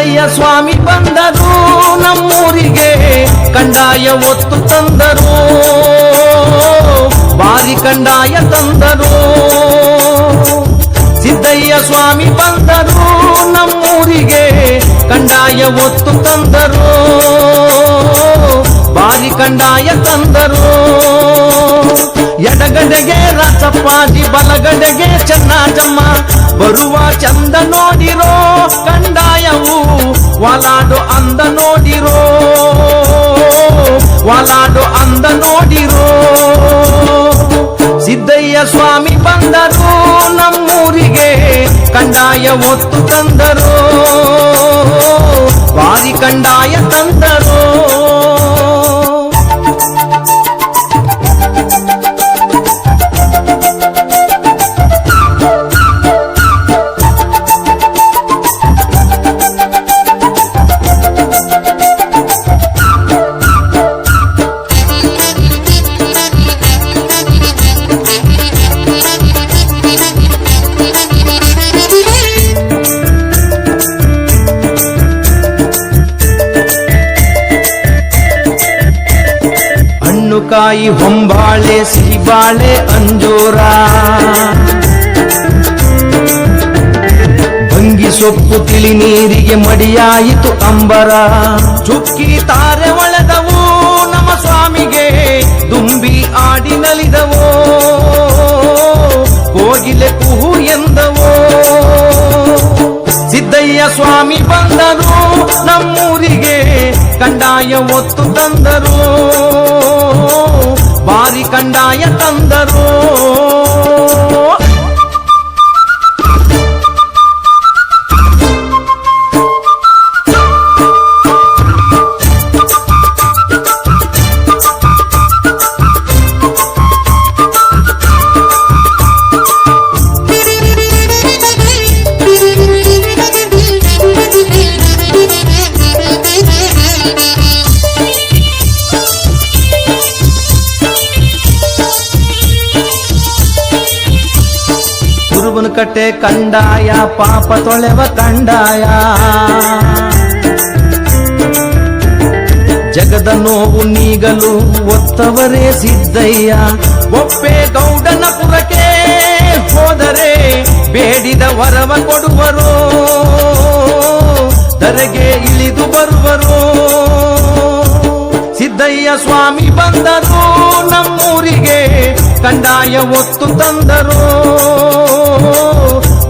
ಸಿದ್ದಯ್ಯ ಸ್ವಾಮಿ ಬಂದರು ನಮ್ಮೂರಿಗೆ ಕಂದಾಯ ಒತ್ತು ತಂದರು ಬಾರಿ ಕಂದಾಯ ತಂದರು ಸಿದ್ದಯ್ಯ ಸ್ವಾಮಿ ಬಂದರು ನಮ್ಮೂರಿಗೆ ಕಂದಾಯ ಒತ್ತು ತಂದರು ಬಾರಿ ಕಂದಾಯ ತಂದರು ಎಡಗಡೆಗೆ ರಸಪ್ಪಾಜಿ ಬಲಗಡೆಗೆ ಚೆನ್ನಾಜಮ್ಮ ಬರುವ ಚಂದ ನೋಡಿರೋ ಕಂದಾಯವು ವಾಲಾಡು ಅಂದ ನೋಡಿರೋ ವಾಲಾಡು ಅಂದ ನೋಡಿರೋ ಸಿದ್ದಯ್ಯ ಸ್ವಾಮಿ ಬಂದರು ನಮ್ಮೂರಿಗೆ ಕಂದಾಯ ಒತ್ತು ತಂದರು ಬಾರಿ ಕಂದಾಯ ತಂದರು ಕಾಯಿ ಹೊಂಬಾಳೆ ಸಿಹಿಬಾಳೆ ಅಂಜೂರ ಭಂಗಿ ಸೊಪ್ಪು ತಿಳಿ ನೀರಿಗೆ ಮಡಿಯಾಯಿತು ಅಂಬರ ಚುಕ್ಕಿ ತಾರೆ ಒಳೆದವು ನಮ್ಮ ಸ್ವಾಮಿಗೆ ದುಂಬಿ ಆಡಿ ನಲಿದವೋ ಕೋಗಿಲೆ ಕುಹು ಎಂದವೋ ಸಿದ್ದಯ್ಯ ಸ್ವಾಮಿ ಬಂದರು ನಮ್ಮೂರಿಗೆ ಕಂದಾಯ ಒತ್ತು ತಂದರು ಬಾರಿ ಕಂದಾಯ ತಂದರು ಕಟ್ಟೆ ಕಂದಾಯ ಪಾಪ ತೊಳೆವ ಕಂದಾಯ ಜಗದ ನೋವು ನೀಗಲು ಒತ್ತವರೇ ಸಿದ್ದಯ್ಯ ಒಪ್ಪೆ ಗೌಡನ ಪುರಕ್ಕೆ ಹೋದರೆ ಬೇಡಿದ ವರವ ಕೊಡುವರು ಧರೆಗೆ ಇಳಿದು ಬರುವರು ಸಿದ್ದಯ್ಯ ಸ್ವಾಮಿ ಬಂದರು ನಮ್ಮೂರಿಗೆ ಕಂದಾಯ ಒತ್ತು ತಂದರು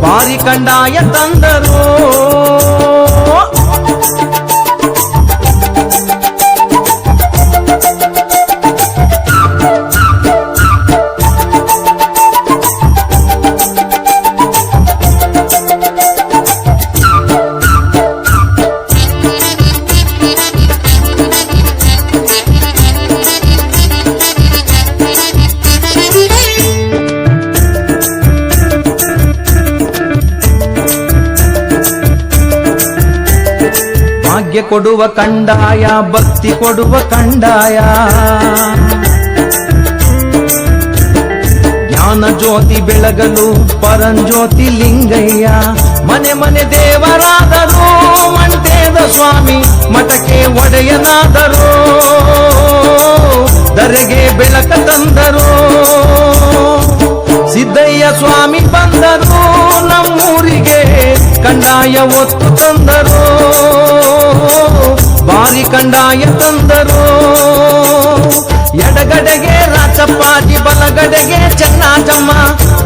ಬಾರಿ ಕಂದಾಯ ತಂದರು ಭಾಗ್ಯ ಕೊಡುವ ಕಂದಾಯ ಭಕ್ತಿ ಕೊಡುವ ಕಂದಾಯ ಜ್ಞಾನ ಜ್ಯೋತಿ ಬೆಳಗಲು ಪರಂಜ್ಯೋತಿ ಲಿಂಗಯ್ಯ ಮನೆ ಮನೆ ದೇವರಾದರು ಮಂಟೇದ ಸ್ವಾಮಿ ಮಠಕ್ಕೆ ಒಡೆಯನಾದರು ಧರೆಗೆ ಬೆಳಕ ತಂದರು ಸಿದ್ದಯ್ಯ ಸ್ವಾಮಿ ಬಂದರು ನಮ್ಮೂರಿಗೆ ಕಂದಾಯ ಒತ್ತು ತಂದರು ಬಾರಿ ಕಂದಾಯ ತಂದರು ಎಡಗಡೆಗೆ ರಾಚಪ್ಪಾಜಿ ಬಲಗಡೆಗೆ ಚೆನ್ನಾಜಮ್ಮ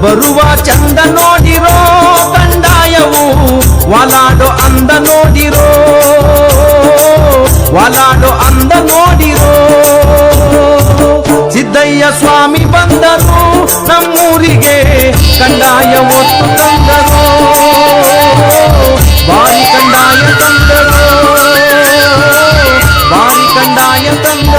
ಬರುವ ಚಂದ ನೋಡಿರೋ ಕಂದಾಯವು ವಾಲಾಡೋ ಅಂದ ನೋಡಿರೋ ವಾಲಾಡೋ ಅಂದ ನೋಡಿರೋ ಸಿದ್ದಯ್ಯ ಸ್ವಾಮಿ ಬಂದರು ನಮ್ಮೂರಿಗೆ ಕಂದಾಯ ಒತ್ತು ತಂದರು ಬಾರಿ ಕಂದಾಯ ತಂದರು ಬಾರಿ ಕಂದಾಯ ತಂದರು